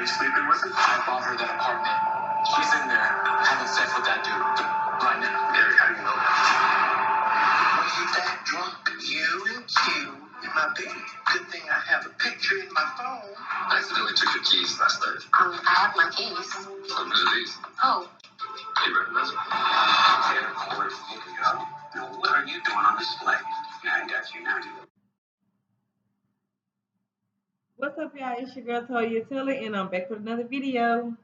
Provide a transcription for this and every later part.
you sleeping with him? I bought her that apartment. She's in there having sex with that dude right now. Gary, how do you know that? Was you that drunk? You and Q in my bed. Good thing I have a picture in my phone. I accidentally took your keys last night. I have my keys. Whose are these? Oh. Do you recognize them? Yeah, of course. Now, what are you doing on display? Yeah, I got you now. What's up, y'all? It's your girl Toya Tilly, and I'm back with another video.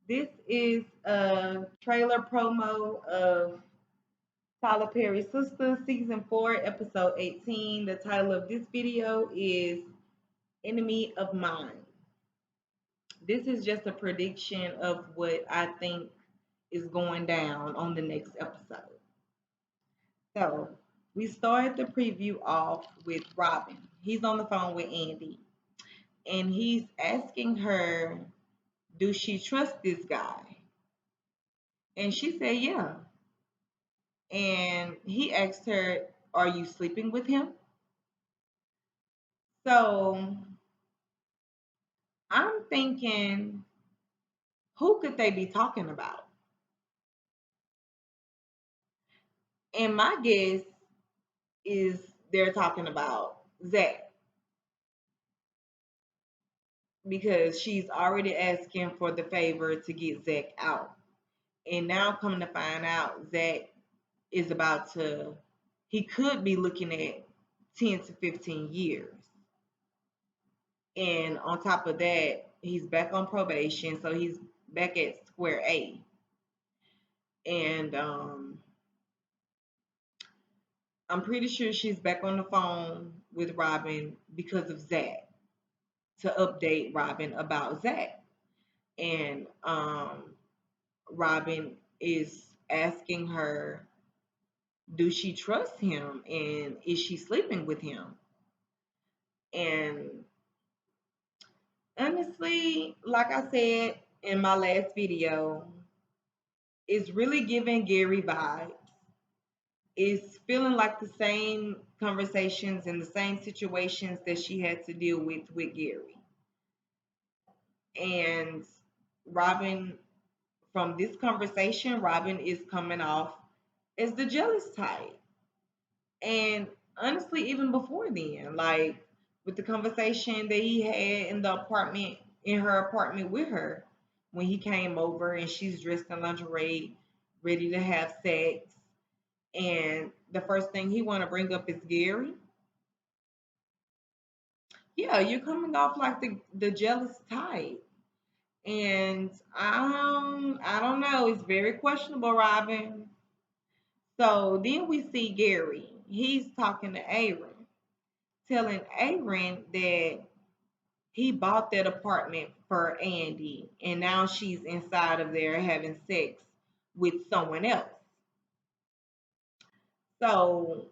This is a trailer promo of Tyler Perry's Sistas, Season 4, Episode 18. The title of this video is Enemy of Mine. This is just a prediction of what I think is going down on the next episode. So, we start the preview off with Robin. He's on the phone with Andy, and he's asking her, do she trust this guy? And she said, yeah. And he asked her, are you sleeping with him? So I'm thinking, who could they be talking about? And my guess is they're talking about Zach, because she's already asking for the favor to get Zach out. And now coming to find out, Zach is about to, he could be looking at 10 to 15 years. And on top of that, he's back on probation, so he's back at square A. And I'm pretty sure she's back on the phone with Robin because of Zach, to update Robin about Zach. And Robin is asking her, do she trust him, and is she sleeping with him? And honestly, like I said in my last video, it's really giving Gary vibes. It's feeling like the same conversations and the same situations that she had to deal with Gary. And Robin, from this conversation, Robin is coming off as the jealous type. And honestly, even before then, like with the conversation that he had in the apartment, in her apartment with her, when he came over and she's dressed in lingerie, ready to have sex, and the first thing he want to bring up is Gary. Yeah, you're coming off like the jealous type. And I don't know, it's very questionable, Robin. So then we see Gary. He's talking to Aaron, telling Aaron that he bought that apartment for Andy, and now she's inside of there having sex with someone else. So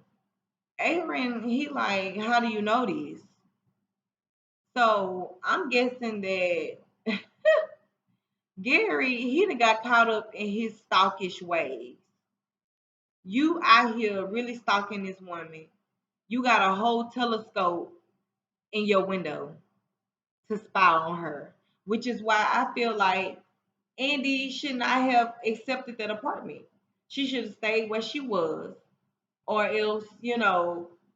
Aaron, he like, how do you know this? So I'm guessing that Gary, he done got caught up in his stalkish ways. You out here really stalking this woman. You got a whole telescope in your window to spy on her, which is why I feel like Andy should not have accepted that apartment. She should have stayed where she was, or else,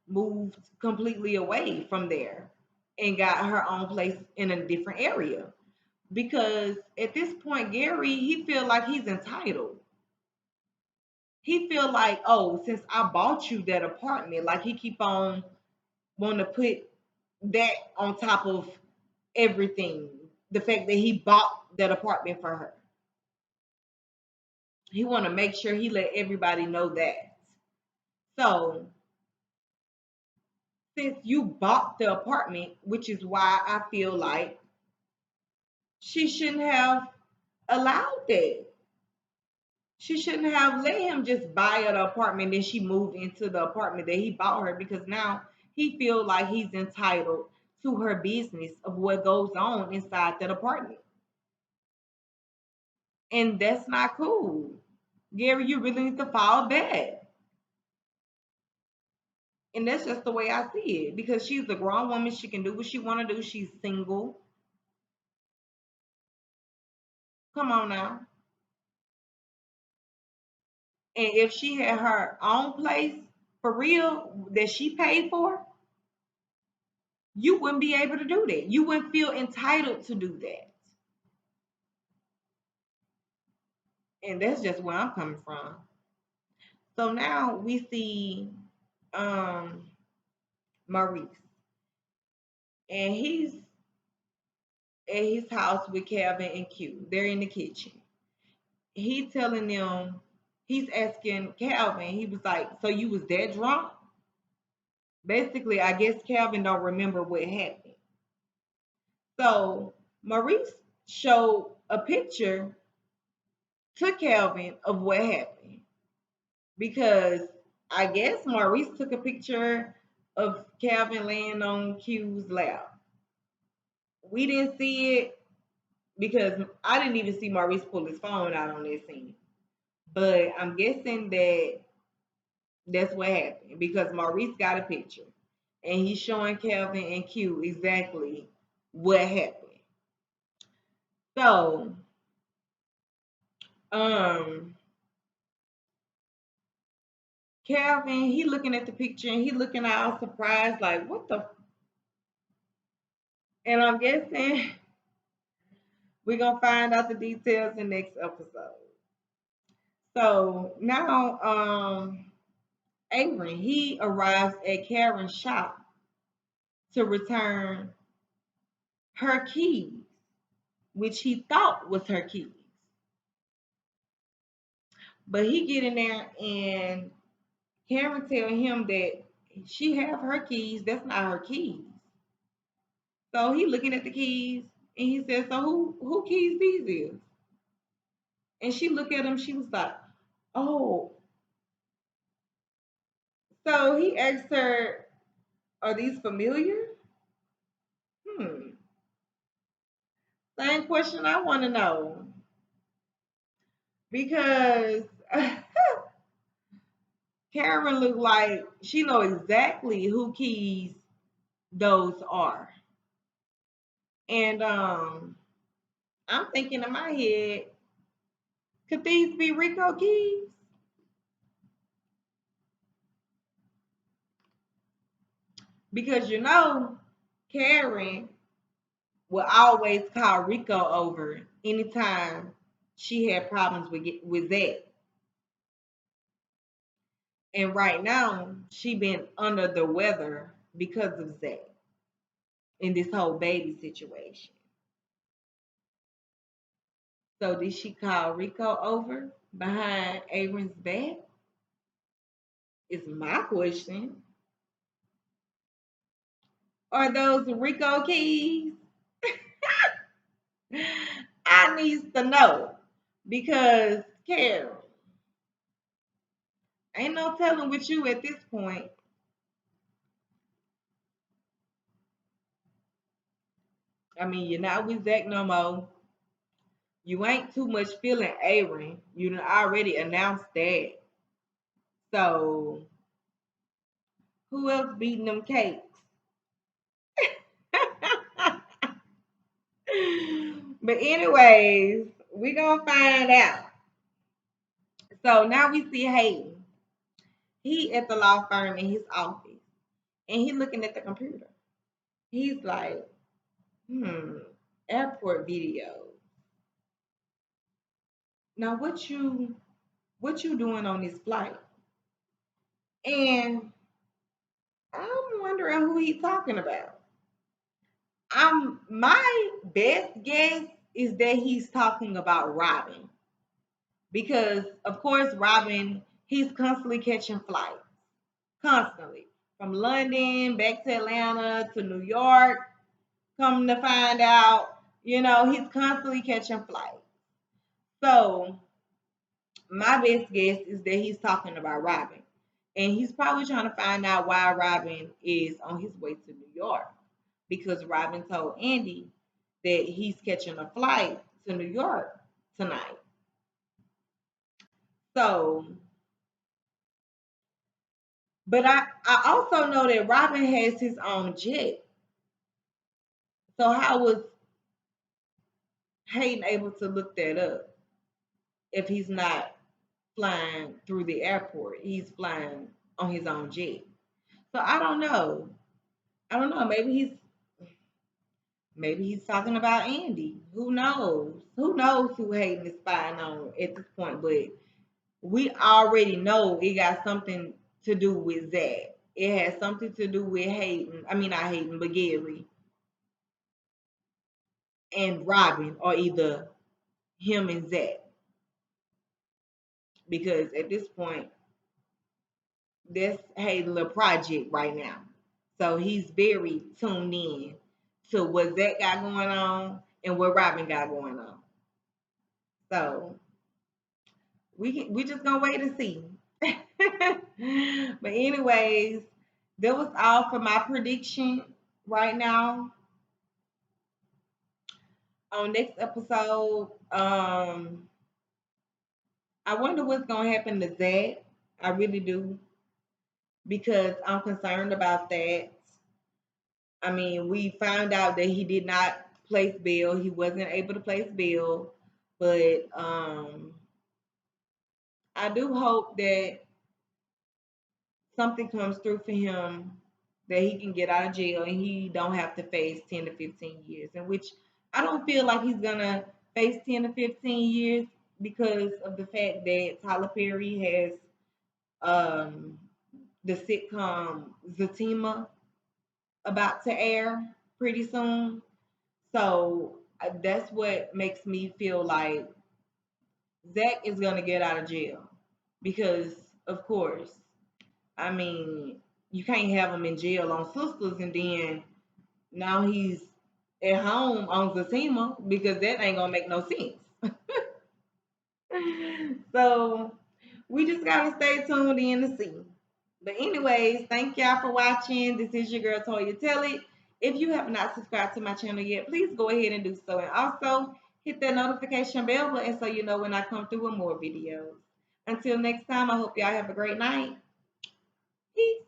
moved completely away from there and got her own place in a different area. Because at this point, Gary, he feel like he's entitled. He feel like, oh, since I bought you that apartment, like he keep on wanting to put that on top of everything. The fact that he bought that apartment for her. He want to make sure he let everybody know that. So, since you bought the apartment, which is why I feel like she shouldn't have allowed that. She shouldn't have let him just buy an apartment and she moved into the apartment that he bought her, because now he feel like he's entitled to her business of what goes on inside that apartment. And that's not cool. Gary, you really need to fall back. And that's just the way I see it, because she's a grown woman. She can do what she want to do. She's single. Come on now. And if she had her own place for real that she paid for, you wouldn't be able to do that. You wouldn't feel entitled to do that. And that's just where I'm coming from. So now we see um Maurice, and he's at his house with Calvin and Q. They're in the kitchen. He telling them, he's asking Calvin, he was like, so you was that drunk? Basically, I guess Calvin don't remember what happened. So Maurice showed a picture to Calvin of what happened because I guess Maurice took a picture of Calvin laying on Q's lap. We didn't see it because I didn't even see Maurice pull his phone out on that scene. But I'm guessing that that's what happened because Maurice got a picture and he's showing Calvin and Q exactly what happened. So, um, Calvin, he looking at the picture and he looking all surprised, like, what the? And I'm guessing we're gonna find out the details in next episode. So now, Avery, he arrives at Karen's shop to return her keys, which he thought was her keys. But he get in there and Karen tell him that she have her keys. That's not her keys. So he looking at the keys and he says, "So who keys these is?" And she looked at him. She was like, "Oh." So he asked her, "Are these familiar?" Hmm. Same question I want to know because Karen looked like she know exactly who keys those are. And I'm thinking in my head, could these be Rico keys? Because Karen will always call Rico over anytime she had problems with that. And right now, she been under the weather because of Zach in this whole baby situation. So did she call Rico over behind Aaron's back? Is my question. Are those Rico keys? I needs to know because Carol, ain't no telling with you at this point. I mean, you're not with Zach no more. You ain't too much feeling Aaron. You done already announced that. So who else beating them cakes? But anyways, we gonna find out. So now we see Hayden. He at the law firm in his office, and he looking at the computer. He's like, airport video. Now what you doing on this flight? And I'm wondering who he's talking about. My best guess is that he's talking about Robin. Because of course Robin, he's constantly catching flights. Constantly. From London back to Atlanta to New York. Come to find out, he's constantly catching flights. So my best guess is that he's talking about Robin. And he's probably trying to find out why Robin is on his way to New York. Because Robin told Andy that he's catching a flight to New York tonight. So, but I also know that Robin has his own jet. So Hayden able to look that up if he's not flying through the airport? He's flying on his own jet. So I don't know. I don't know. Maybe he's talking about Andy. Who knows? Who knows who Hayden is spying on at this point? But we already know it got something to do with Zach. It has something to do with Hayden. I mean, not Hayden, but Gary and Robin, or either him and Zach. Because at this point, that's Hayden's little project right now. So he's very tuned in to what Zach got going on and what Robin got going on. So we just gonna wait and see. But anyways, that was all for my prediction right now. On next episode, I wonder what's gonna happen to Zach. I really do, because I'm concerned about that. I mean, we found out that he did not place bail. He wasn't able to place bail, but I do hope that something comes through for him, that he can get out of jail and he don't have to face 10 to 15 years. In which I don't feel like he's gonna face 10 to 15 years, because of the fact that Tyler Perry has um, the sitcom Zatima about to air pretty soon. So that's what makes me feel like Zach is gonna get out of jail, because, of course, I mean, you can't have him in jail on Sisters and then now he's at home on Zatima, because that ain't gonna make no sense. So we just gotta stay tuned in to see. But anyways, thank y'all for watching. This is your girl Toya Tell It. If you have not subscribed to my channel yet, please go ahead and do so. And also hit that notification bell button so you know when I come through with more videos. Until next time, I hope y'all have a great night. Peace.